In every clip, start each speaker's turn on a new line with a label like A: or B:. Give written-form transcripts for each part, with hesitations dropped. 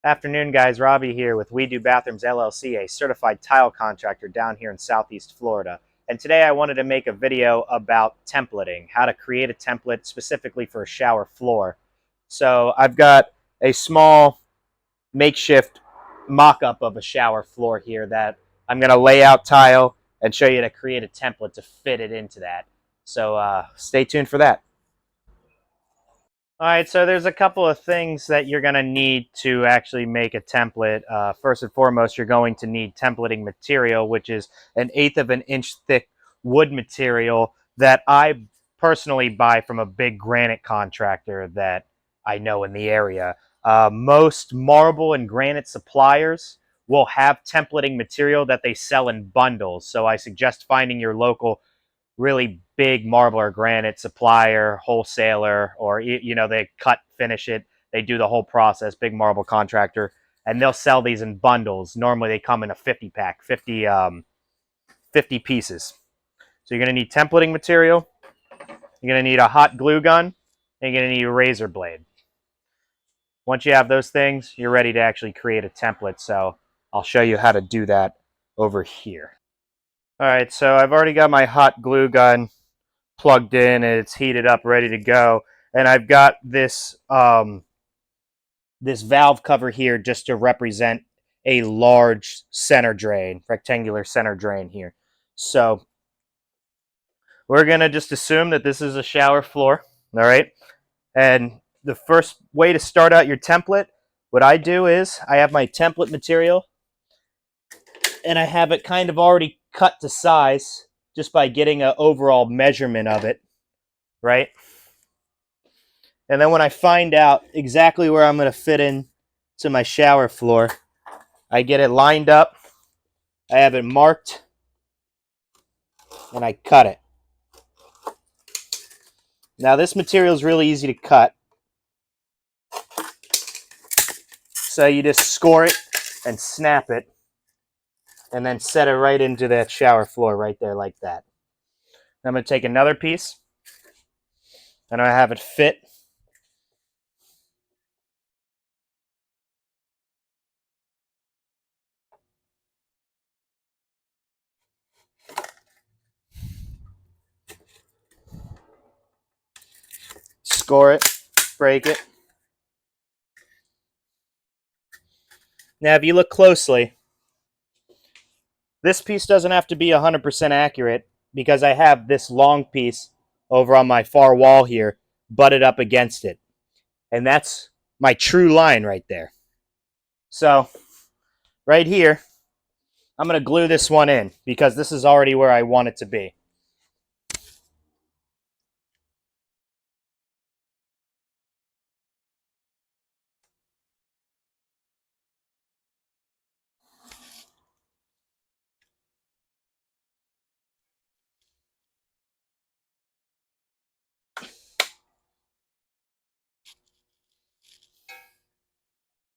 A: Afternoon, guys. Robbie here with We Do Bathrooms LLC, a certified tile contractor down here in Southeast Florida. And today I wanted to make a video about templating, how to create a template specifically for a shower floor. So I've got a small makeshift mock-up of a shower floor here that I'm going to lay out tile and show you to create a template to fit it into that. So stay tuned for that. All right, so there's a couple of things that you're going to need to actually make a template. First and foremost, you're going to need templating material, which is 1/8 of an inch thick wood material that I personally buy from a big granite contractor that I know in the area. Most marble and granite suppliers will have templating material that they sell in bundles, so I suggest finding your local really big marble or granite supplier, wholesaler, or they cut, finish it, they do the whole process, big marble contractor, and they'll sell these in bundles. Normally they come in a 50 pack, 50 pieces. So you're going to need templating material, you're going to need a hot glue gun, and you're going to need a razor blade. Once you have those things, you're ready to actually create a template. So I'll show you how to do that over here. All right, so I've already got my hot glue gun plugged in and it's heated up, ready to go. And I've got this this valve cover here just to represent a large center drain, rectangular center drain here. So we're gonna just assume that this is a shower floor, all right? And the first way to start out your template, what I do is I have my template material and I have it kind of already cut to size just by getting an overall measurement of it, right? And then when I find out exactly where I'm going to fit in to my shower floor, I get it lined up, I have it marked, and I cut it. Now this material is really easy to cut. So you just score it and snap it, and then set it right into that shower floor right there like that. I'm going to take another piece, and I have it fit. Score it, break it. Now if you look closely, this piece doesn't have to be 100% accurate because I have this long piece over on my far wall here butted up against it. And that's my true line right there. So right here, I'm going to glue this one in because this is already where I want it to be.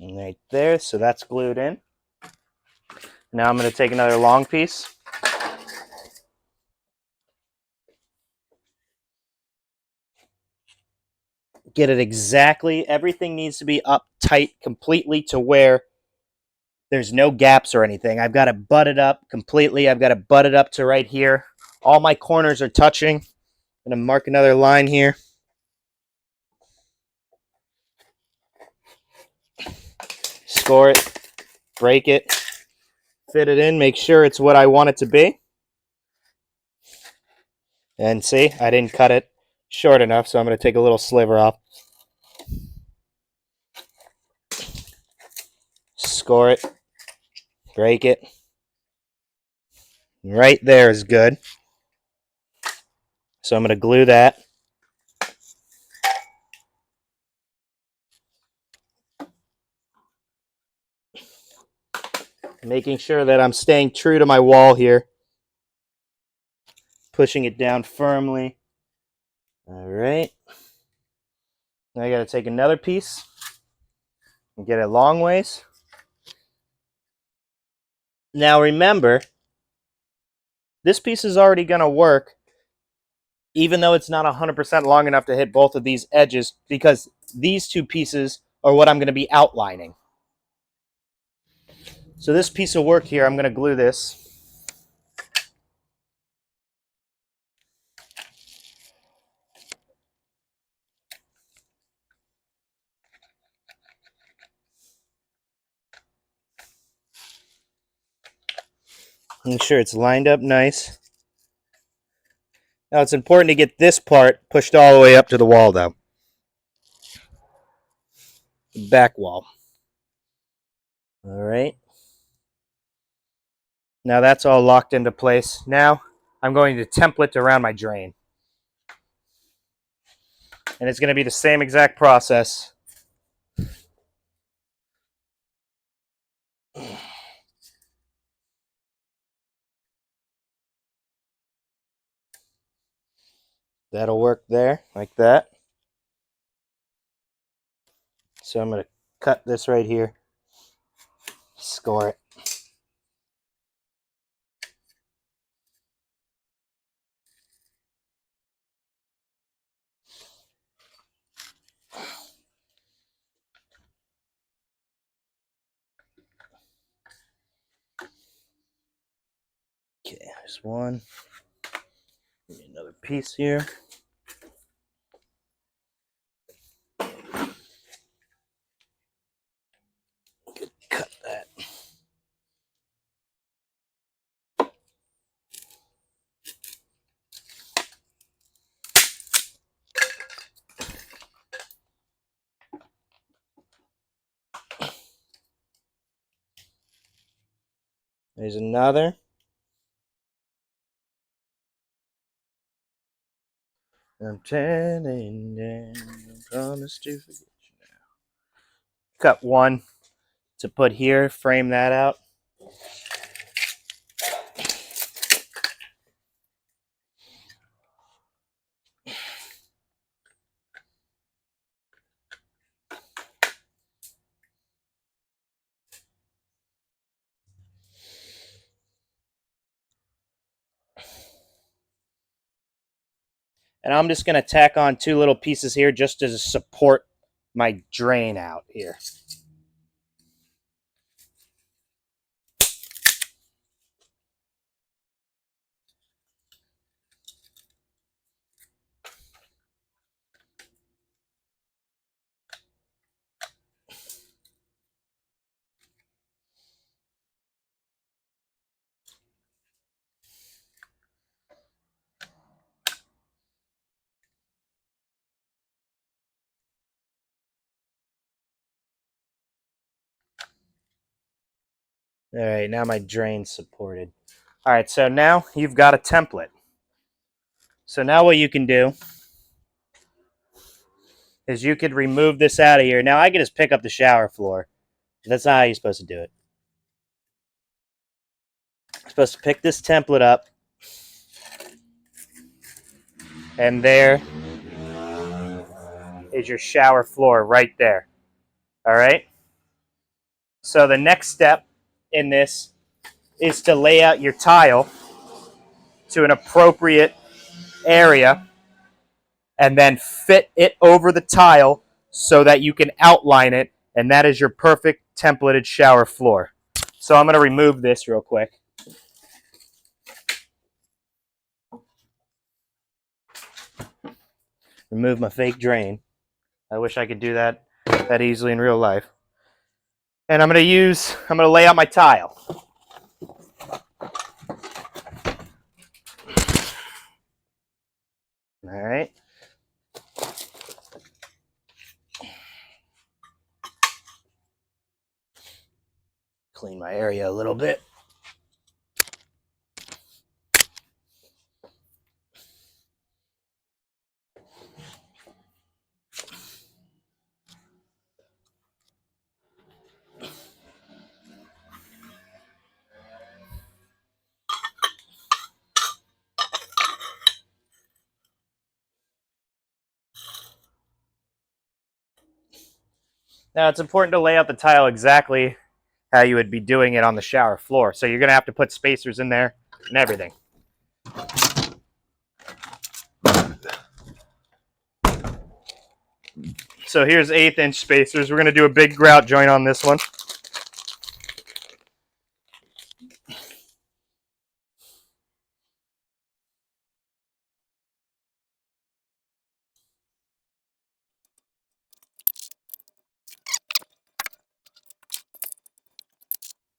A: Right there, so that's glued in. Now I'm going to take another long piece. Get it exactly, everything needs to be up tight completely to where there's no gaps or anything. I've got it butted up completely. I've got it butted up to right here. All my corners are touching. I'm going to mark another line here. Score it, break it, fit it in, make sure it's what I want it to be. And see, I didn't cut it short enough, so I'm going to take a little sliver off. Score it, break it. Right there is good. So I'm going to glue that. Making sure that I'm staying true to my wall here. Pushing it down firmly. All right. Now I got to take another piece and get it long ways. Now remember, this piece is already going to work even though it's not 100% long enough to hit both of these edges because these two pieces are what I'm going to be outlining. So this piece of work here, I'm going to glue this. Make sure it's lined up nice. Now it's important to get this part pushed all the way up to the wall though. The back wall. All right. Now that's all locked into place. Now I'm going to template around my drain. And it's going to be the same exact process. That'll work there, like that. So I'm going to cut this right here, score it. Okay, there's one. Another piece here. Cut that. There's another. I'm telling them, I promise to forget you now. Cut one to put here, frame that out. And I'm just going to tack on two little pieces here just to support my drain out here. All right, now my drain's supported. All right, so now you've got a template. So now what you can do is you could remove this out of here. Now I can just pick up the shower floor. That's not how you're supposed to do it. You're supposed to pick this template up, and there is your shower floor right there. All right? So the next step in this is to lay out your tile to an appropriate area and then fit it over the tile so that you can outline it, and that is your perfect templated shower floor. So I'm going to remove this real quick. Remove my fake drain. I wish I could do that easily in real life. And I'm going to lay out my tile. All right. Clean my area a little bit. Now it's important to lay out the tile exactly how you would be doing it on the shower floor. So you're going to have to put spacers in there and everything. So here's 1/8 inch spacers. We're going to do a big grout joint on this one.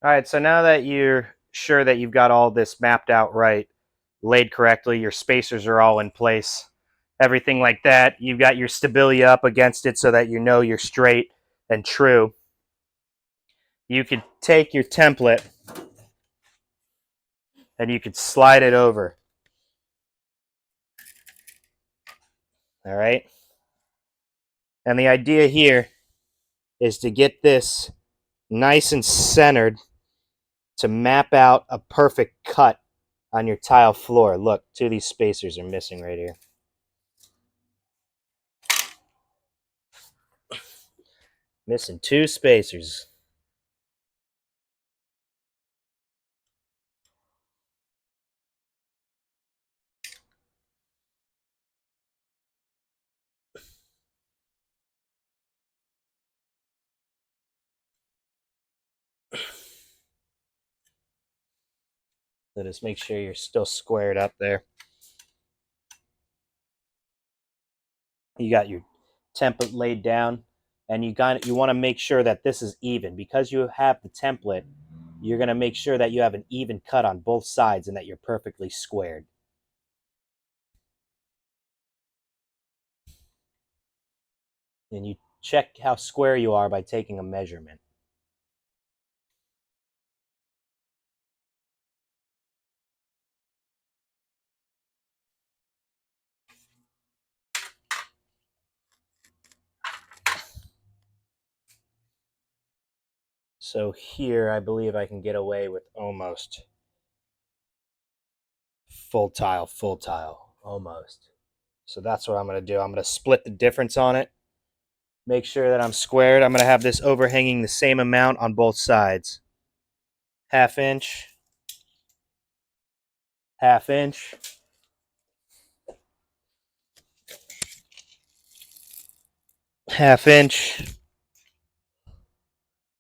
A: All right, so now that you're sure that you've got all this mapped out right, laid correctly, your spacers are all in place, everything like that, you've got your stability up against it so that you know you're straight and true. You could take your template and you could slide it over. All right. And the idea here is to get this nice and centered to map out a perfect cut on your tile floor. Look, two of these spacers are missing right here. Missing two spacers. So just make sure you're still squared up there. You got your template laid down, and you want to make sure that this is even. Because you have the template, you're going to make sure that you have an even cut on both sides and that you're perfectly squared. And you check how square you are by taking a measurement. So here, I believe I can get away with almost full tile, almost. So that's what I'm going to do. I'm going to split the difference on it. Make sure that I'm squared. I'm going to have this overhanging the same amount on both sides. Half inch, half inch, half inch,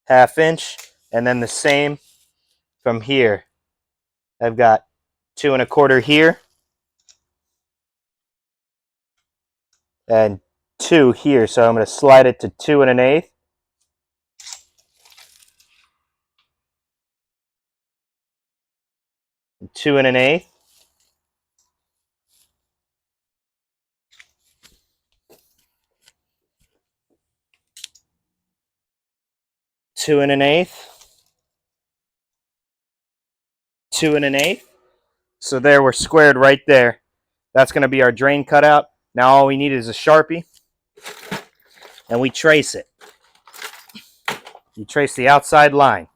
A: half inch, and then the same from here. I've got 2¼ here and 2 here. So I'm going to slide it to 2⅛. 2⅛. 2⅛. 2⅛. So there, we're squared right there. That's going to be our drain cutout. Now all we need is a Sharpie, and we trace it. You trace the outside line.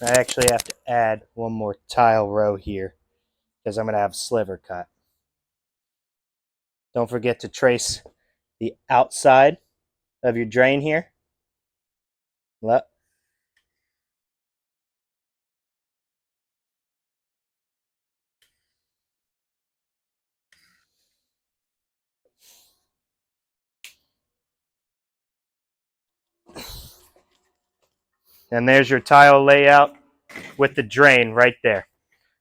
A: I actually have to add one more tile row here because I'm going to have sliver cut. Don't forget to trace the outside of your drain here. Look. And there's your tile layout with the drain right there.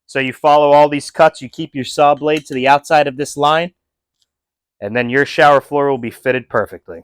A: So you follow all these cuts, you keep your saw blade to the outside of this line, and then your shower floor will be fitted perfectly.